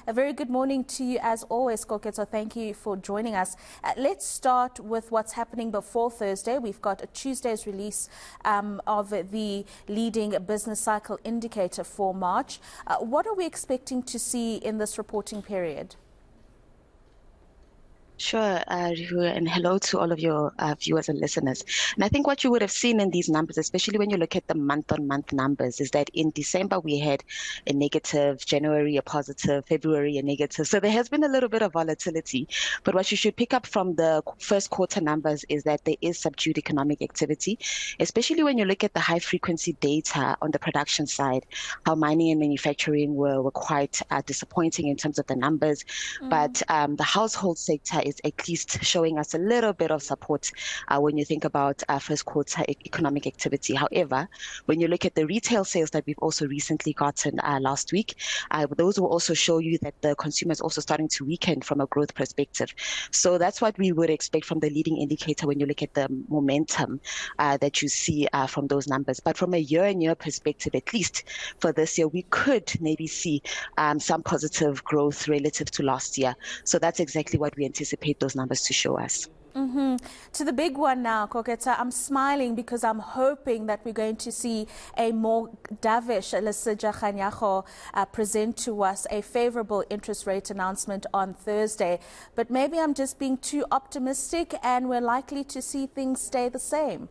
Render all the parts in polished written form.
A very good morning to you as always, Koketso. Thank you for joining us. Let's start with what's happening before Thursday. We've got a Tuesday's release of the leading business cycle indicator for March. What are we expecting to see in this reporting period? Sure, Rihu, and hello to all of your viewers and listeners. And I think what you would have seen in these numbers, especially when you look at the month-on-month numbers, is that in December we had a negative, January a positive, February a negative. So there has been a little bit of volatility. But what you should pick up from the first quarter numbers is that there is subdued economic activity, especially when you look at the high-frequency data on the production side, how mining and manufacturing were quite disappointing in terms of the numbers. But the household sector is at least showing us a little bit of support when you think about first quarter economic activity. However, when you look at the retail sales that we've also recently gotten last week, those will also show you that the consumer is also starting to weaken from a growth perspective. So that's what we would expect from the leading indicator when you look at the momentum that you see from those numbers. But from a year-on-year perspective, at least for this year, we could maybe see some positive growth relative to last year. So that's exactly what we anticipate those numbers to show us. To the big one now, Koketso. I'm smiling because I'm hoping that we're going to see a more dovish Lesetja Kganyago present to us a favorable interest rate announcement on Thursday. But maybe I'm just being too optimistic and we're likely to see things stay the same.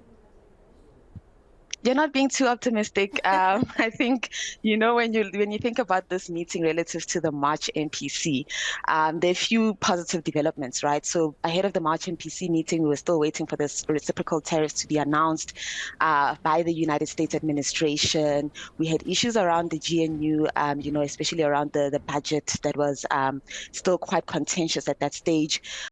You're not being too optimistic. I think, when you think about this meeting relative to the March MPC, there are a few positive developments, right? So ahead of the March MPC meeting, we were still waiting for this reciprocal tariffs to be announced by the United States administration. We had issues around the GNU, especially around the budget that was still quite contentious at that stage.